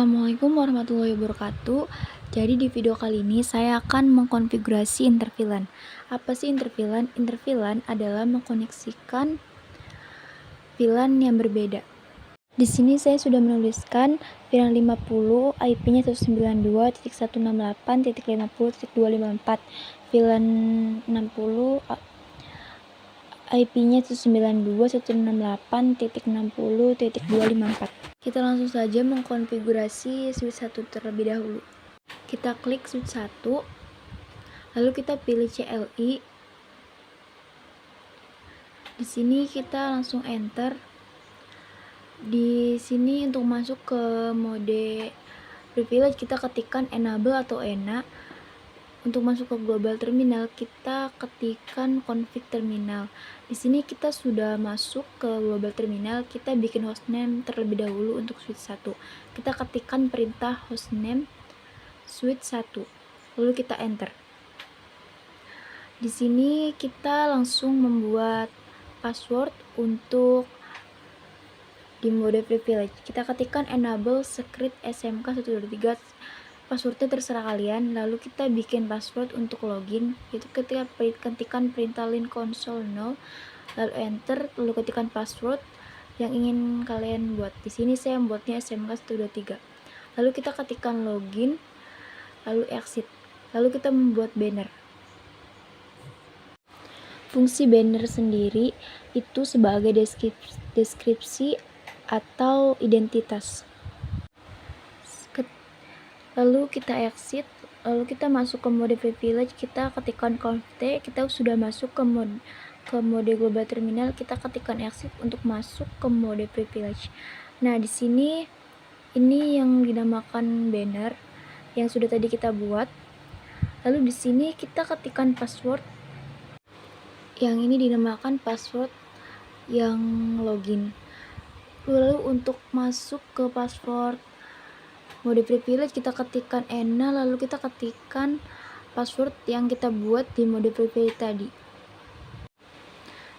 Assalamualaikum warahmatullahi wabarakatuh. Jadi di video kali ini saya akan mengkonfigurasi interVLAN. Apa sih interVLAN? interVLAN adalah mengkoneksikan VLAN yang berbeda. Di sini saya sudah menuliskan VLAN 50, IP-nya 192.168.50.254. VLAN 60, IP-nya 192.168.60.254. Kita langsung saja mengkonfigurasi switch 1 terlebih dahulu. Kita klik switch 1, lalu kita pilih CLI. Di sini kita langsung enter. Di sini untuk masuk ke mode privilege kita ketikkan enable atau ENA. Untuk masuk ke global terminal kita ketikkan config terminal. Di sini kita sudah masuk ke global terminal, kita bikin hostname terlebih dahulu untuk switch 1. Kita ketikkan perintah hostname switch 1. Lalu kita enter. Di sini kita langsung membuat password untuk di mode privilege. Kita ketikkan enable script smk 123. Passwordnya terserah kalian. Lalu kita bikin password untuk login, itu ketika ketikkan perintah lin console 0, lalu enter, lalu ketikkan password yang ingin kalian buat. Di sini saya membuatnya smk 123. Lalu kita ketikkan login, lalu exit, lalu kita membuat banner. Fungsi banner sendiri itu sebagai deskripsi atau identitas. Lalu kita exit, lalu kita masuk ke mode privilege, kita ketikkan conft, kita sudah masuk ke mode global terminal, kita ketikkan exit untuk masuk ke mode privilege. Nah, di sini ini yang dinamakan banner yang sudah tadi kita buat. Lalu di sini kita ketikkan password. Yang ini dinamakan password yang login. Lalu untuk masuk ke password mode privilege kita ketikkan ENA, lalu kita ketikkan password yang kita buat di mode privilege tadi.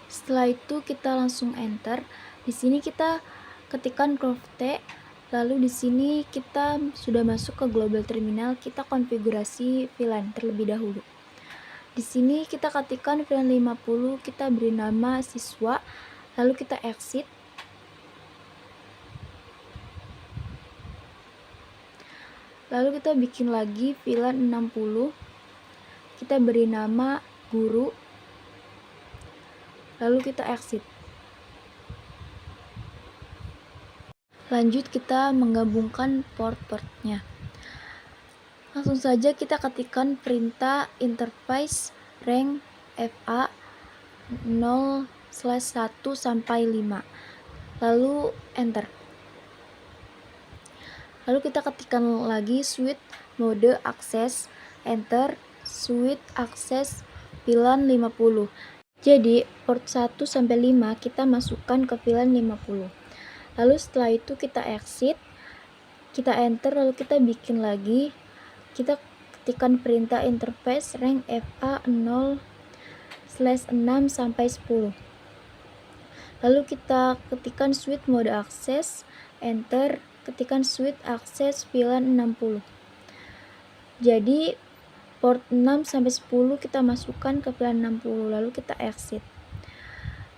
Setelah itu kita langsung enter. Di sini kita ketikkan conft, lalu di sini kita sudah masuk ke global terminal, kita konfigurasi VLAN terlebih dahulu. Di sini kita ketikkan VLAN 50, kita beri nama siswa, lalu kita exit. Lalu kita bikin lagi VLAN 60, kita beri nama guru, lalu kita exit. Lanjut kita menggabungkan port-portnya. Langsung saja kita ketikkan perintah interface rank FA 0/1 sampai 5, lalu enter. Lalu kita ketikkan lagi switch mode akses, enter, switch akses VLAN 50. Jadi port 1 sampai 5 kita masukkan ke VLAN 50. Lalu setelah itu kita exit, kita enter, lalu kita bikin lagi, kita ketikkan perintah interface rank FA 0/6 sampai 10. Lalu kita ketikkan switch mode akses, enter, ketikkan switch akses VLAN 60. Jadi port 6 sampai 10 kita masukkan ke VLAN 60, lalu kita exit.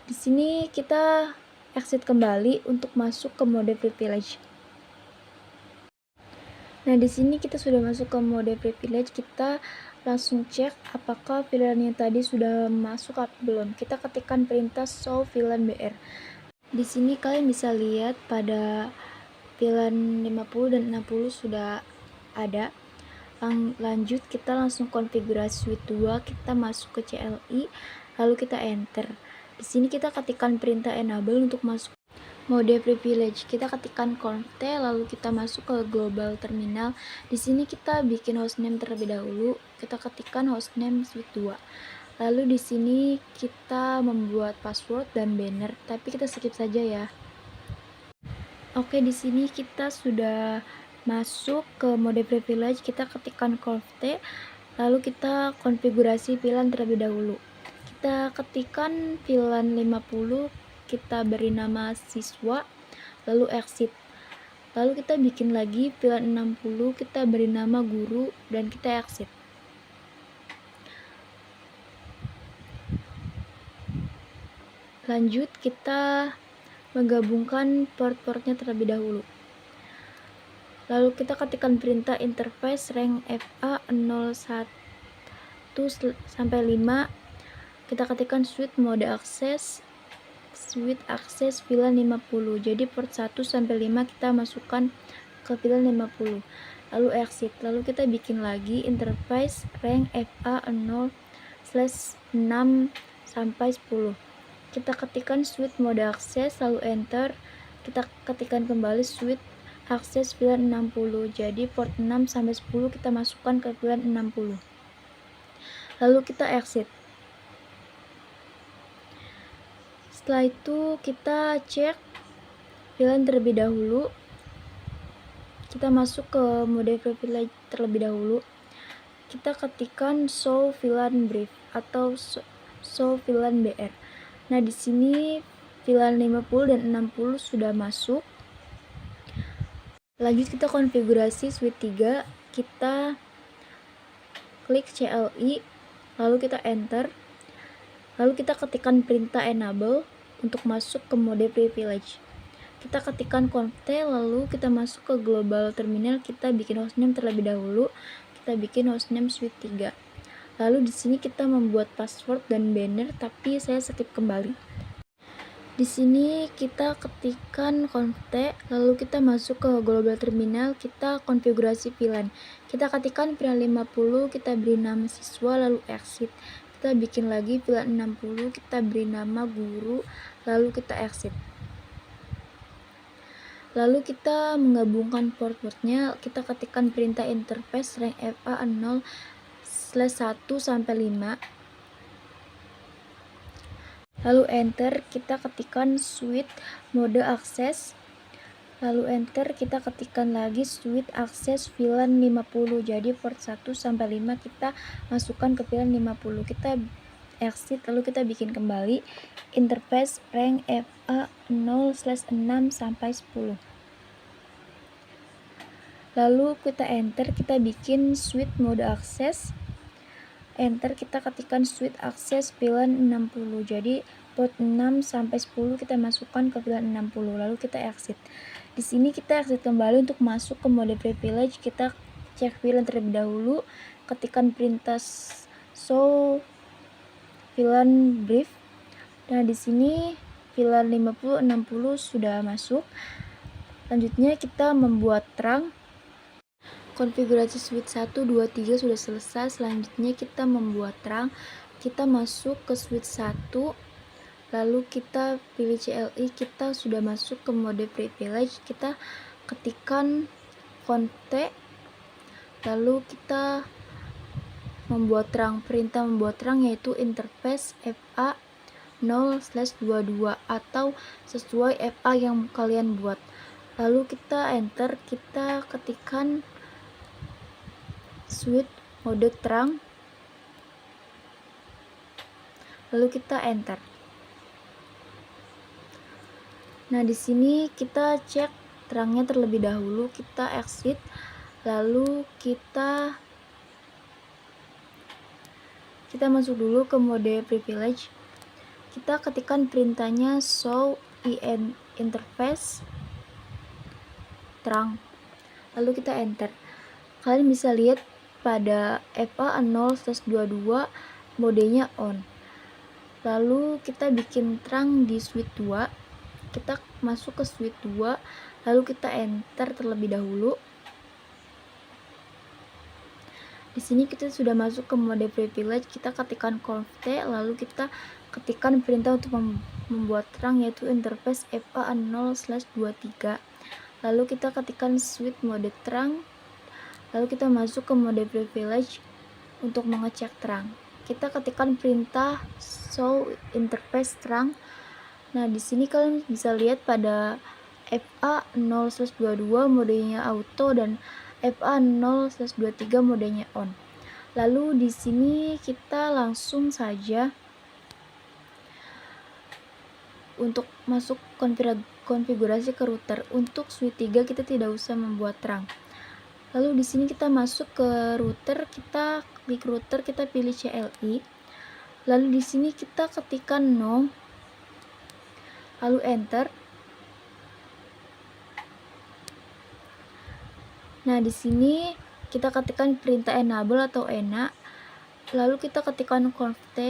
Di sini kita exit kembali untuk masuk ke mode privilege. Nah, di sini kita sudah masuk ke mode privilege, kita langsung cek apakah VLAN yang tadi sudah masuk atau belum. Kita ketikkan perintah show VLAN BR. Di sini kalian bisa lihat pada VLAN 50 dan 60 sudah ada. Lanjut kita langsung konfigurasi switch 2, kita masuk ke CLI, lalu kita enter. Di sini kita ketikkan perintah enable untuk masuk mode privilege. Kita ketikkan conft, lalu kita masuk ke global terminal. Di sini kita bikin hostname terlebih dahulu. Kita ketikkan hostname switch 2. Lalu di sini kita membuat password dan banner, tapi kita skip saja ya. Oke, di sini kita sudah masuk ke mode privilege, kita ketikkan conft, lalu kita konfigurasi VLAN terlebih dahulu. Kita ketikkan VLAN 50, kita beri nama siswa, lalu exit. Lalu kita bikin lagi VLAN 60, kita beri nama guru dan kita exit. Lanjut kita menggabungkan port-portnya terlebih dahulu. Lalu kita ketikkan perintah interface rank FA 01 sampai 5. Kita ketikkan switch mode akses VLAN 50. Jadi port 1 sampai 5 kita masukkan ke VLAN 50. Lalu exit. Lalu kita bikin lagi interface rank FA 0/6 sampai 10. Kita ketikkan switch mode akses, lalu enter. Kita ketikkan kembali switch akses VLAN 60. Jadi port 6 sampai 10 kita masukkan ke VLAN 60. Lalu kita exit. Setelah itu kita cek VLAN terlebih dahulu. Kita masuk ke mode privilege terlebih dahulu. Kita ketikkan show VLAN brief atau show VLAN BR. Nah, di sini VLAN 50 dan 60 sudah masuk. Lanjut kita konfigurasi switch 3. Kita klik CLI, lalu kita enter. Lalu kita ketikkan perintah enable untuk masuk ke mode privilege. Kita ketikkan conft, lalu kita masuk ke global terminal. Kita bikin hostname terlebih dahulu. Kita bikin hostname switch 3. Lalu di sini kita membuat password dan banner, tapi saya skip kembali. Di sini kita ketikkan conft, lalu kita masuk ke global terminal. Kita konfigurasi VLAN. Kita ketikkan VLAN 50, kita beri nama siswa, lalu exit. Kita bikin lagi VLAN 60, kita beri nama guru, lalu kita exit. Lalu kita menggabungkan port-portnya. Kita ketikkan perintah interface rank FA 0/1 sampai 5. Lalu enter. Kita ketikkan switch mode akses. Lalu enter, kita ketikkan lagi switch akses VLAN 50. Jadi port 1 sampai 5 kita masukkan ke VLAN 50. Kita exit, lalu kita bikin kembali interface rank FA 0/6 sampai 10. Lalu kita enter, kita bikin switch mode akses. Enter, kita ketikkan switch akses VLAN 60. Jadi port 6 sampai 10 kita masukkan ke VLAN 60. Lalu kita exit. Di sini kita exit kembali untuk masuk ke mode privilege. Kita cek VLAN terlebih dahulu. Ketikkan perintah show VLAN brief. Nah, di sini VLAN 50 60 sudah masuk. Selanjutnya kita membuat terang. Konfigurasi switch 1 2 3 sudah selesai. Selanjutnya kita membuat terang. Kita masuk ke switch 1. Lalu kita pilih CLI, kita sudah masuk ke mode privilege. Kita ketikkan conft, lalu kita membuat terang. Perintah membuat terang yaitu interface FA 0/22 atau sesuai FA yang kalian buat. Lalu kita enter, kita ketikkan switch mode terang, lalu kita enter. Nah, di sini kita cek terangnya terlebih dahulu. Kita exit, lalu kita masuk dulu ke mode privilege. Kita ketikkan perintahnya show interface terang, lalu kita enter. Kalian bisa lihat pada FA 0/22 modenya on. Lalu kita bikin terang di switch 2. Kita masuk ke switch 2, lalu kita enter terlebih dahulu. Di sini kita sudah masuk ke mode privilege. Kita ketikkan conft, lalu kita ketikkan perintah untuk membuat terang yaitu interface FA 0/23. Lalu kita ketikkan switch mode terang, lalu kita masuk ke mode privilege untuk mengecek terang. Kita ketikkan perintah show interface terang. Nah, di sini kalian bisa lihat pada FA 0/22 modenya auto dan FA 0/23 modenya on. Lalu di sini kita langsung saja untuk masuk konfigurasi ke router. Untuk switch 3 kita tidak usah membuat terang. Lalu di sini kita masuk ke router, kita klik router, kita pilih CLI. Lalu di sini kita ketikkan no, lalu enter. Nah, di sini kita ketikkan perintah enable atau enak. Lalu kita ketikkan conft.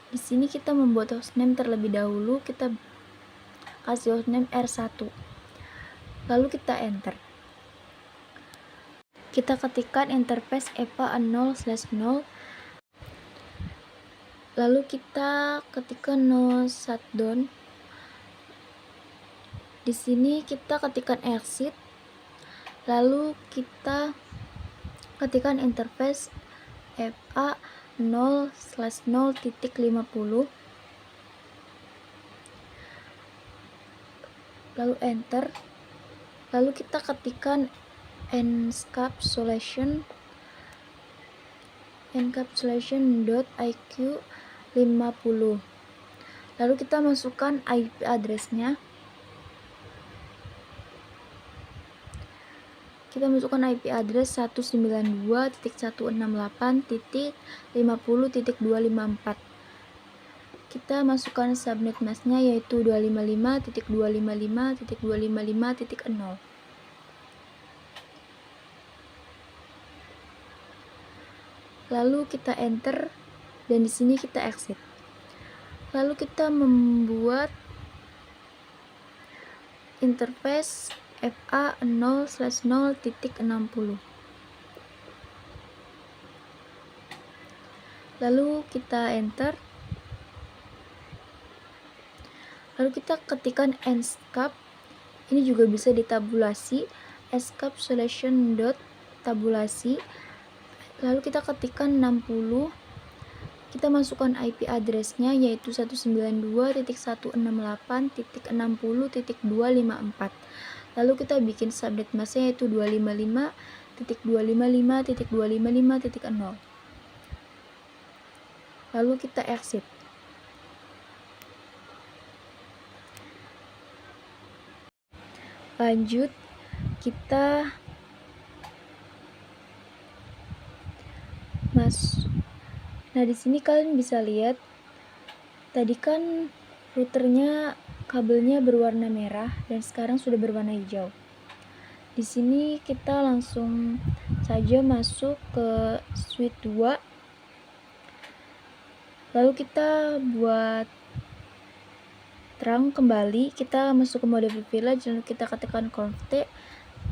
Di sini kita membuat hostname terlebih dahulu, kita kasih hostname R1. Lalu kita enter. Kita ketikkan interface EPA 0/0. Lalu kita ketikkan no shutdown. Di sini kita ketikkan exit. Lalu kita ketikkan interface FA 0/0.50, lalu enter. Lalu kita ketikkan encapsulation.iq 50. Lalu kita masukkan IP address-nya. Kita masukkan IP address 192.168.50.254. Kita masukkan subnet mask-nya yaitu 255.255.255.0. Lalu kita enter dan di sini kita exit. Lalu kita membuat interface FA 0/0.60. Lalu kita enter. Lalu kita ketikkan escape. Ini juga bisa ditabulasi, escapsulation.tabulasi. Lalu kita ketikkan 60. Kita masukkan IP address-nya yaitu 192.168.60.254. Lalu kita bikin subnet mask-nya yaitu 255.255.255.0. Lalu kita exit. Lanjut, kita masuk. Nah, di sini kalian bisa lihat tadi kan routernya kabelnya berwarna merah dan sekarang sudah berwarna hijau. Di sini kita langsung saja masuk ke switch 2. Lalu kita buat terang kembali, kita masuk ke mode privilege, lalu kita ketikkan conft.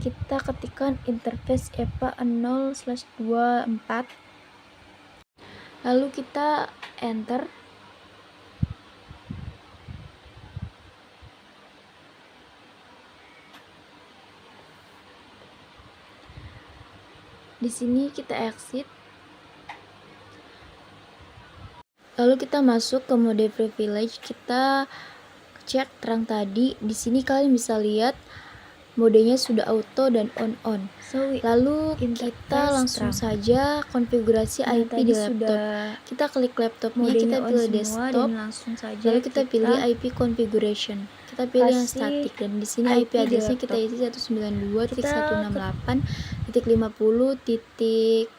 Kita ketikkan interface EPA 0/24. Lalu kita enter. Di sini kita exit. Lalu kita masuk ke mode privilege, kita cek terang tadi. Di sini kalian bisa lihat modenya sudah auto dan on. Lalu kita langsung saja konfigurasi IP di laptop. Kita klik laptopnya, kita pilih desktop, lalu kita pilih IP configuration. Kita pilih yang static dan di sini IP address-nya kita isi 192.168.50.1.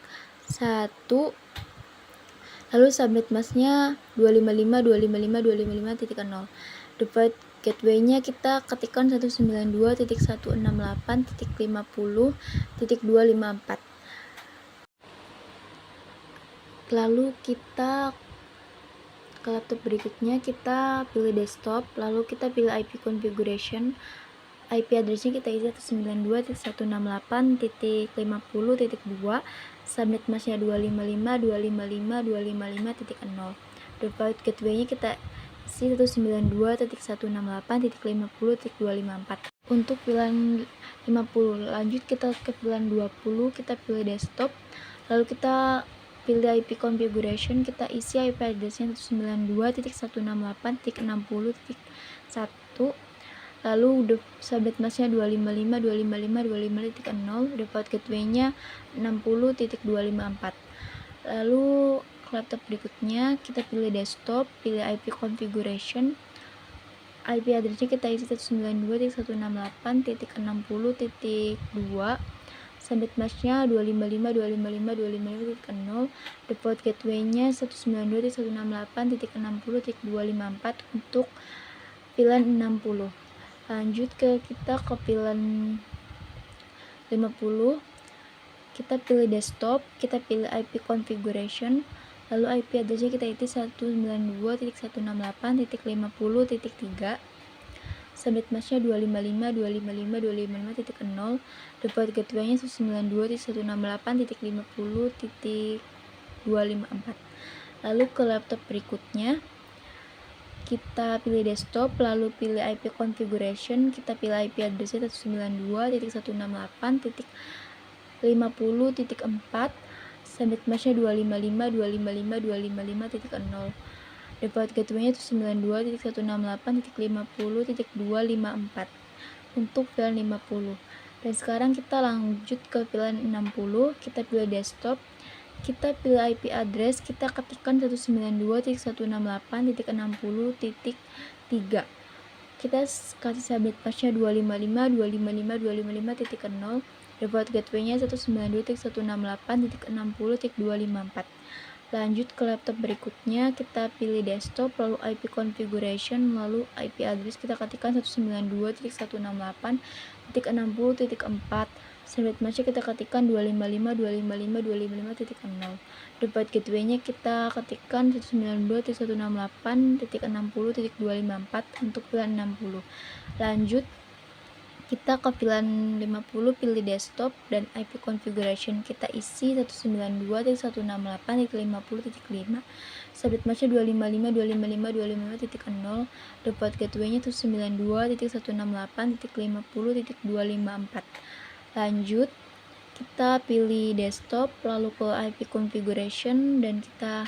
Lalu subnet mask-nya 255.255.255.0. Default gateway-nya kita ketikkan 192.168.50.254. Lalu kita ke laptop berikutnya, kita pilih desktop, lalu kita pilih IP configuration. IP address-nya kita isi 192.168.50.2. Subnet mask-nya 255.255.255.0. Default gateway-nya kita isi 192.168.50.254. Untuk pilihan 50, lanjut kita ke pilihan 20, kita pilih desktop, lalu kita pilih IP configuration, kita isi IP address-nya 192.168.60.1. Lalu subnet mask-nya 255.255.255.0. Default gateway-nya 60.254. Lalu ke laptop berikutnya, kita pilih desktop, pilih IP configuration. IP address-nya kita isi 192.168.60.2, subnet mask-nya 255.255.255.0, default gateway-nya 192.168.60.254 untuk VLAN 60. Lanjut kita ke VLAN 50. Kita pilih desktop, kita pilih IP configuration, lalu IP address-nya kita isi 192.168.50.3, subnet mask-nya 255.255.255.0, default gateway-nya 192.168.50.254. Lalu ke laptop berikutnya, kita pilih desktop, lalu pilih IP configuration, kita pilih IP address-nya 192.168.50.4, subnet mask-nya 255.255.255.0, default gateway-nya 192.168.50.254 untuk VLAN 50. Dan sekarang kita lanjut ke VLAN 60, kita pilih desktop, kita pilih IP address, kita ketikkan 192.168.60.3, kita kasih subnet mask-nya 255.255.255.0, default gateway-nya 192.168.60.254. Lanjut ke laptop berikutnya, kita pilih desktop, lalu IP configuration, lalu IP address kita ketikkan 192.168.60.4, subnet mask-nya kita ketikkan 255.255.255.0, default gateway-nya kita ketikkan 192.168.60.254 untuk VLAN 60. Lanjut kita ke VLAN 50, pilih desktop dan IP configuration kita isi 192.168.50.5, subnet mask-nya 255.255.255.0, default gateway-nya 192.168.50.254. Lanjut kita pilih desktop, lalu ke IP configuration dan kita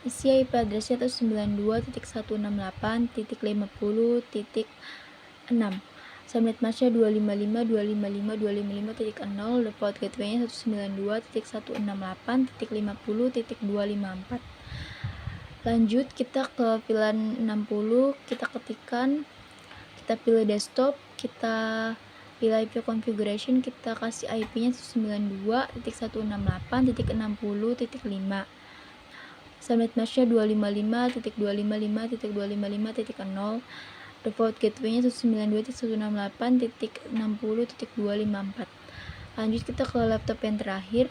isi IP address-nya 192.168.50.6, subnet mask-nya 255.255.255.0, default gateway-nya 192.168.50.254. Lanjut kita ke VLAN 60, kita ketikkan, kita pilih desktop, kita pilih IP configuration, kita kasih IP-nya 192.168.60.5, subnet mask-nya 255.255.255.0, default gateway-nya 192.168.60.254. Lanjut kita ke laptop yang terakhir,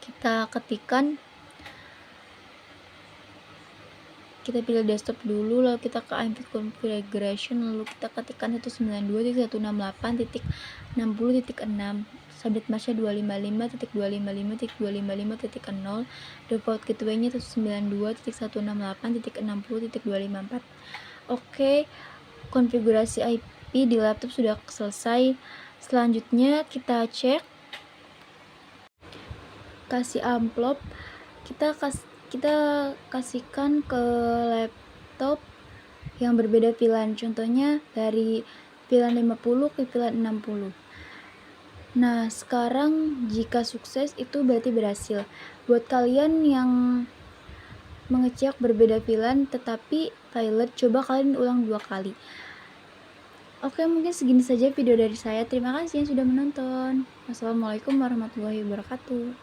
kita ketikkan, kita pilih desktop dulu, lalu kita ke IP configuration, lalu kita ketikkan 192.168.60.6, subnet mask-nya 255.255.255.0, default gateway-nya 192.168.60.254. Oke, konfigurasi IP di laptop sudah selesai. Selanjutnya kita cek, kasih amplop, kita kasihkan ke laptop yang berbeda VLAN, contohnya dari VLAN 50 ke VLAN 60. Nah, sekarang jika sukses itu berarti berhasil. Buat kalian yang mengecek berbeda VLAN tetapi failed, coba kalian ulang 2 kali. Oke, mungkin segini saja video dari saya. Terima kasih yang sudah menonton. Wassalamualaikum warahmatullahi wabarakatuh.